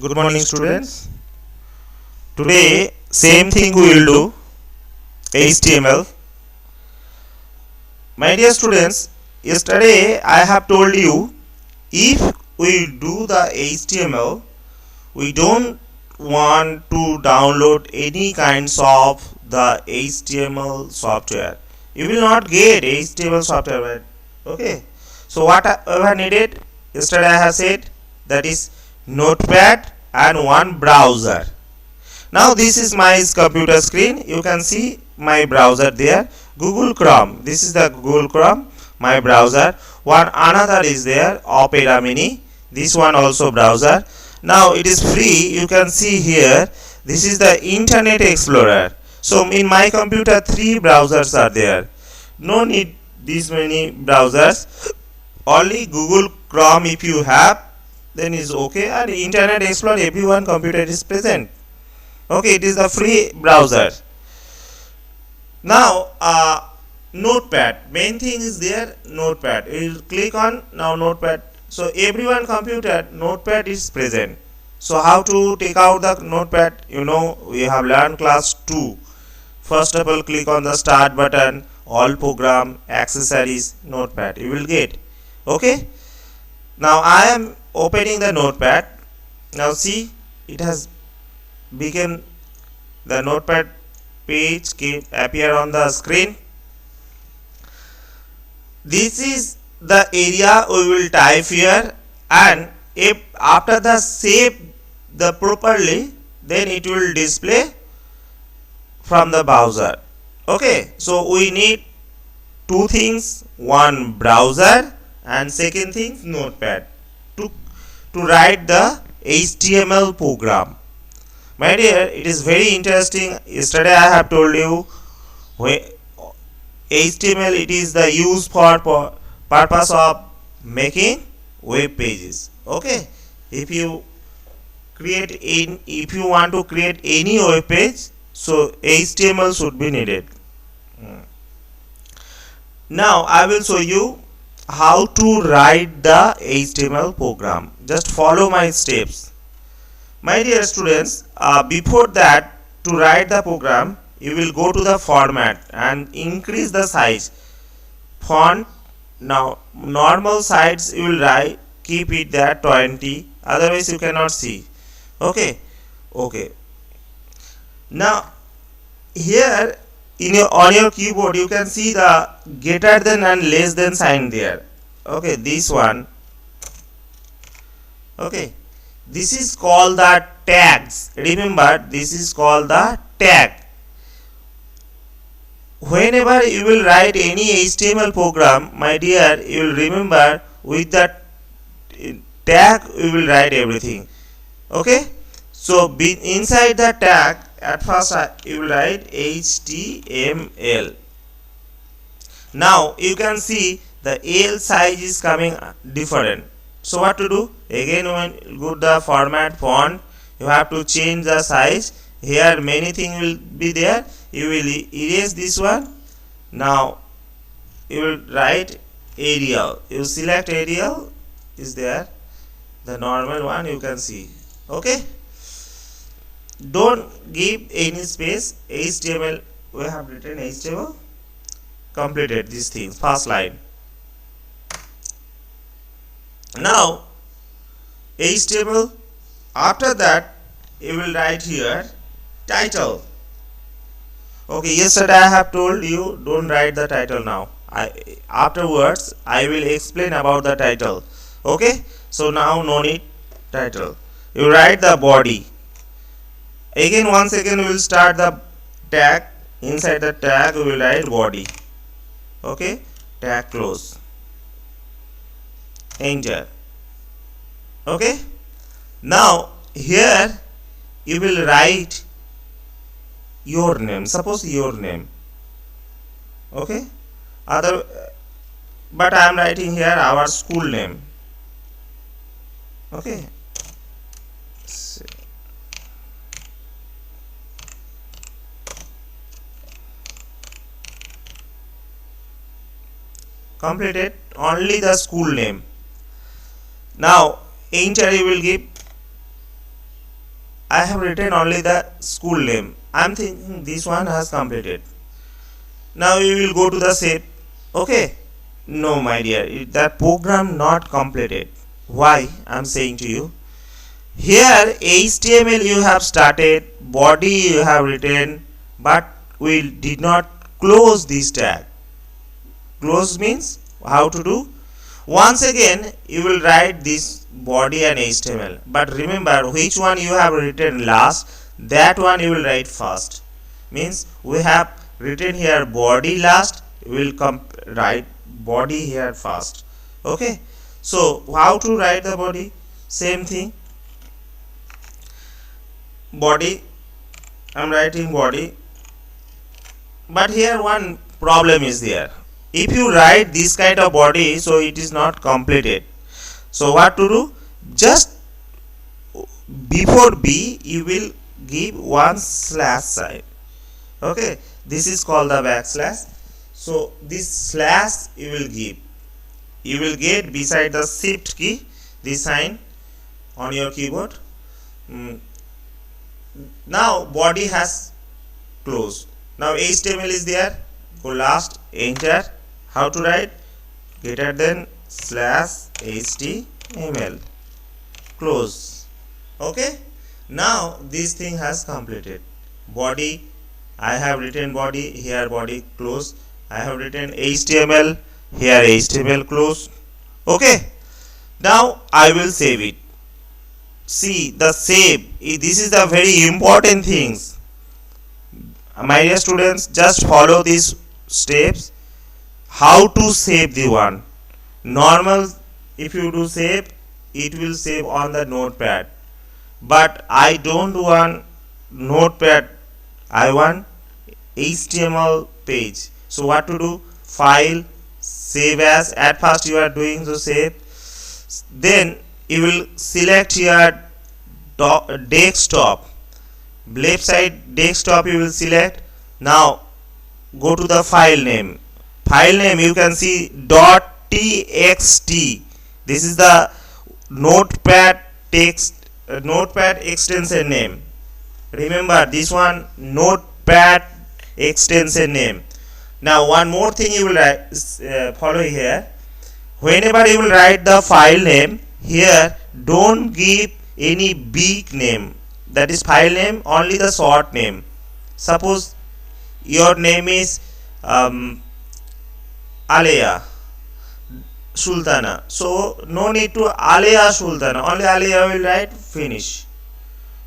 Good morning, students. Today, same thing we will do, HTML. My dear students, yesterday I have told you if we do the HTML, we don't want to download any kinds of the HTML software. You will not get HTML software, right? Okay. So what I have needed yesterday I have said that is Notepad and one browser. Now this is my computer screen. You can see my browser there. Google Chrome. This is the Google Chrome, my browser. One another is there, Opera Mini. This one also browser. Now it is free. You can see here. This is the Internet Explorer. So in my computer, 3 browsers are there. No need these many browsers. Only Google Chrome if you have, then is okay. And Internet Explorer, everyone computer is present. Okay, it is the free browser. Now Notepad, main thing is there, Notepad. You click on now Notepad. So everyone computer Notepad is present. So how to take out the Notepad? We have learned class 2. First of all, click on the start button, all program, accessories, Notepad. You will get. Okay. Now I am opening the Notepad. Now see, it has become the Notepad page appear on the screen. This is the area we will type here, and if after the save the properly, then it will display from the browser. Okay, so we need two things, one browser and second thing Notepad to write the HTML program. My dear, it is very interesting. Yesterday I have told you HTML, it is the use for purpose of making web pages. Okay, if you want to create any web page, so HTML should be needed. Now I will show you how to write the HTML program. Just follow my steps. My dear students, before that, to write the program, you will go to the format and increase the size. Font, now normal size you will keep it there 20, otherwise you cannot see. Okay. Now here on your keyboard you can see the greater than and less than sign there. Okay, this one. Okay. This is called the tags. Remember, this is called the tag. Whenever you will write any HTML program, my dear, you will remember with the tag you will write everything. Okay. So inside the tag, at first you will write HTML. Now you can see the L size is coming different. So what to do? Again, when you go to the format font, you have to change the size. Here many things will be there. You will erase this one. Now you will write Arial. You select Arial, is there. The normal one you can see. Okay. Don't give any space. HTML, we have written HTML. Completed these things. First line. Now HTML, after that you will write here title. Okay, yesterday I have told you don't write the title now. Afterwards I will explain about the title. Okay, so now no need title. You write the body. Again once again we will start the tag. Inside the tag we will write body. Okay, tag close. Enter. Okay. Now here you will write your name. Suppose your name. Okay. But I am writing here our school name. Okay. Completed only the school name. Now enter you will give I have written only the school name. I am thinking this one has completed. Now we will go to the save. Okay. No, my dear, that program not completed. Why? I am saying to you. Here HTML you have started, body you have written, but we did not close this tag. Close means how to do? Once again you will write this body and HTML, but remember which one you have written last, that one you will write first. Means we have written here body last, we will write body here first. Okay, so how to write the body? Same thing, body, I am writing body, but here one problem is there. If you write this kind of body, so it is not completed. So what to do? Just before B you will give one slash sign. Okay, this is called the backslash. So this slash you will give. You will get beside the shift key this sign on your keyboard. Now body has closed. Now HTML is there. Go last, enter. How to write? Greater than slash HTML. Close. Okay. Now this thing has completed. Body, I have written body, here body close. I have written HTML, here HTML close. Okay. Now I will save it. See the save. This is the very important things. My dear students, just follow these steps. How to save the one? Normal, if you do save, it will save on the notepad. But I don't want notepad. I want HTML page. So what to do? File, save as. At first you are doing the save. Then you will select your desktop. Left side desktop you will select. Now go to the file name. File name you can see .txt. This is the notepad text, notepad extension name. Remember this one, notepad extension name. Now one more thing you will write, follow here. Whenever you will write the file name, here don't give any big name. That is file name, only the short name. Suppose your name is Alaya Sultana, so no need to Alaya Sultana, only Alaya will write, finish.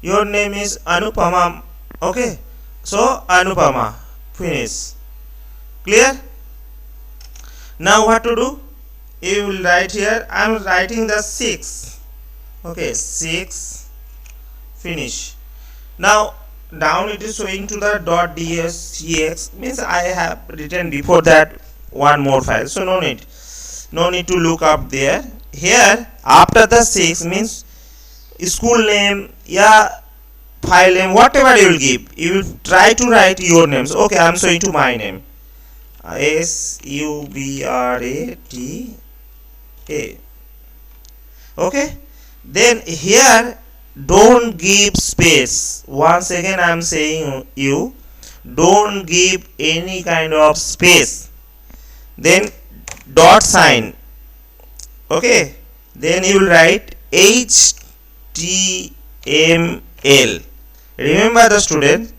Your name is Anupama, okay, so Anupama, finish. Clear? Now what to do? You will write here, I am writing the 6, okay, 6, finish. Now down it is showing to the .dscx, means I have written before that one more file, so no need to look up there. Here after the 6 means school name, yeah, file name, whatever you will give, you will try to write your names. Okay, I am showing to my name, Subrata. Okay, then here don't give space. Once again I am saying you, don't give any kind of space. Then dot sign. Okay, then you will write HTML. Remember the student,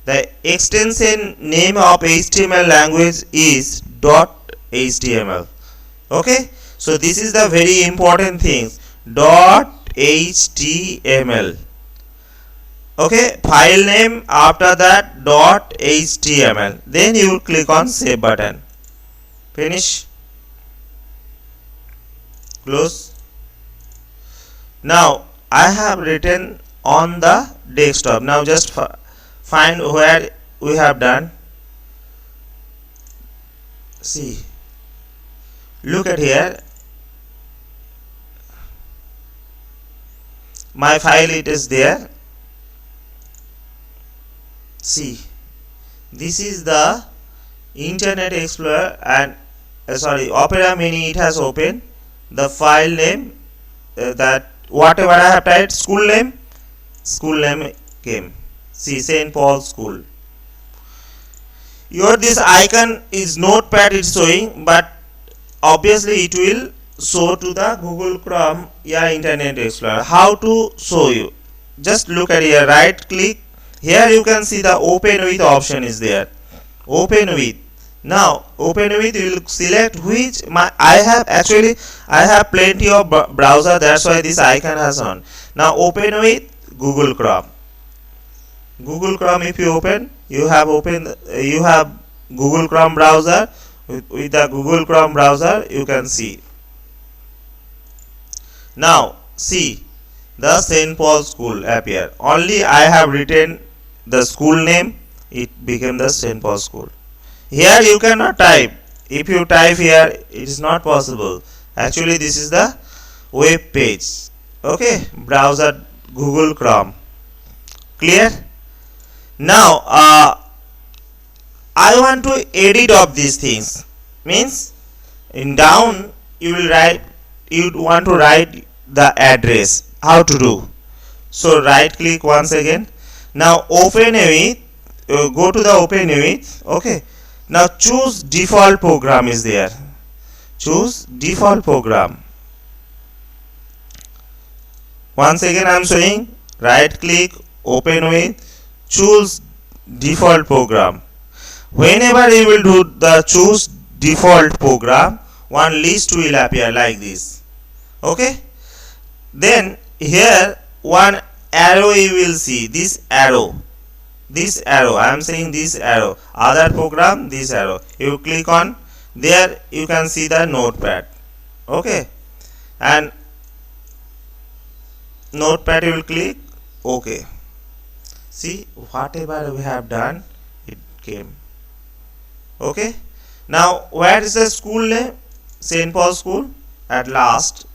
the extension name of HTML language is .html. Okay, so this is the very important thing, .html. Okay, file name, after that .html. Then you will click on save button. Finish. Close. Now I have written on the desktop. Now just find where we have done. See, look at here, my file, it is there. See, this is the Internet Explorer and Opera Mini. It has opened the file name, that whatever I have typed, school name came. See, St. Paul's School. Your this icon is notepad is showing, but obviously it will show to the Google Chrome, yeah, Internet Explorer. How to show you? Just look at here, right click. Here you can see the open with option is there. Open with. Now open with, you will select which I have plenty of browser, that's why this icon has on. Now open with Google Chrome. Google Chrome, if you open, you have Google Chrome browser. With the Google Chrome browser you can see. Now see the St. Paul's School appear. Only I have written the school name, it became the St. Paul's School. Here you cannot type. If you type here, it is not possible. Actually this is the web page. Okay, browser Google Chrome. Clear? Now I want to edit of these things. Means in down you will write, you want to write the address. How to do? So right click once again. Now open with, go to the open with. Okay. Now choose default program is there. Choose default program. Once again I am showing, right click, open with, choose default program. Whenever you will do the choose default program, one list will appear like this. Okay. Then here one arrow you will see, this arrow, I am saying this arrow, other program, this arrow, you click on there, you can see the notepad. Okay, and notepad you will click OK. See, whatever we have done, it came. Okay, now where is the school name? St. Paul's School. At last,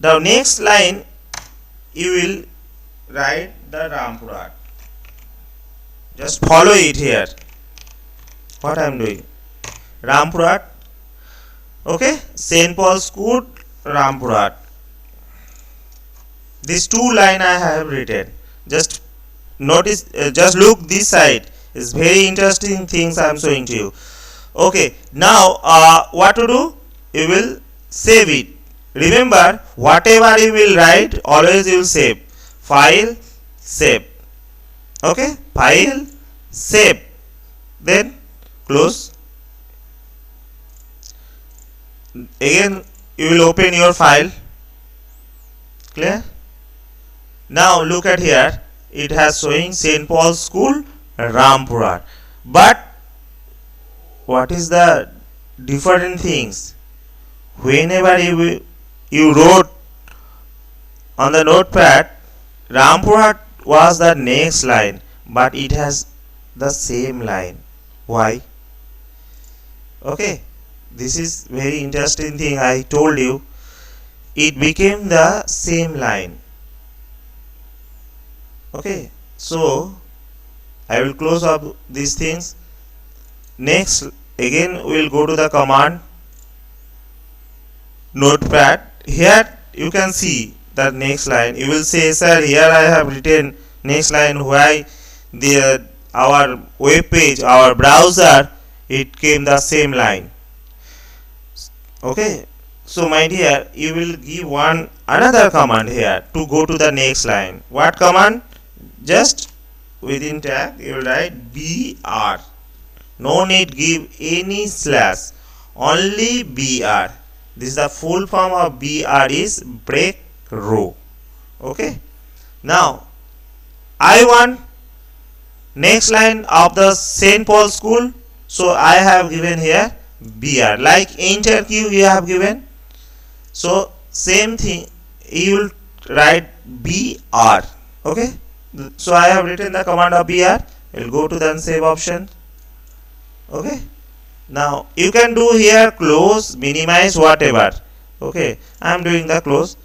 the next line you will write the Rampurat. Just follow it here. What I am doing? Rampurat. Okay, St. Paul's School, Rampurat. These two line I have written. Just notice, just look this side. It's very interesting things I am showing to you. Okay, now what to do? You will save it. Remember, whatever you will write, always you will save. File, save. Okay, file, save. Then close. Again you will open your file. Clear? Now look at here, it has showing St. Paul's School, Rampurat. But what is the different things? Whenever you wrote on the notepad, Rampurat was the next line, but it has the same line. Why? Okay, this is very interesting thing I told you. It became the same line. Okay, so I will close up these things. Next, again we will go to the command notepad. Here you can see the next line. You will say, sir, here I have written next line, why our web page, our browser, it came the same line. Okay, so my dear, you will give another command here to go to the next line. What command? Just within tag you will write BR. No need give any slash, only BR. This is the full form of BR is break row. Okay, now I want next line of the St. Paul's School, so I have given here BR, like enter key you have given. So same thing, you will write BR. Okay, so I have written the command of BR. We'll go to the save option. Okay, now you can do here close, minimize, whatever. Okay, I am doing the close.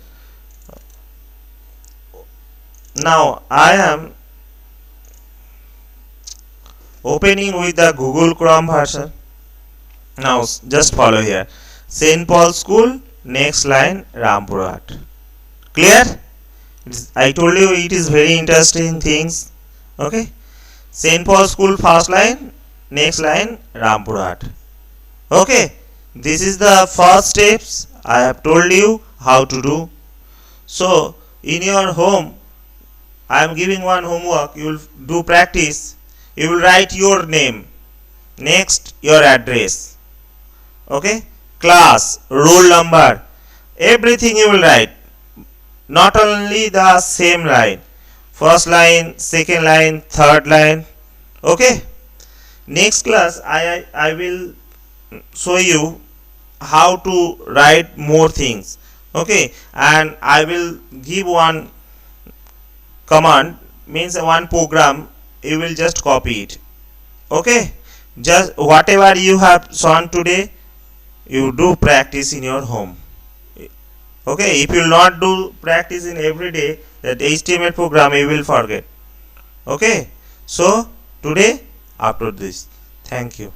Now I am opening with the Google Chrome version. Now just follow here, St. Paul's School, next line Rampurat. Clear? I told you it is very interesting things. Okay. St. Paul School first line, next line Rampurhat. Okay. This is the first steps I have told you how to do. So in your home I am giving one homework. You will do practice. You will write your name. Next your address. Okay. Class, roll number, everything you will write. Not only the same line. First line, second line, third line. Okay. Next class I will show you how to write more things. Okay. And I will give one command, means one program, you will just copy it. Okay. Just whatever you have shown today, you do practice in your home. Okay. If you will not do practice in every day, that HTML program you will forget. Okay. So today, after this, thank you.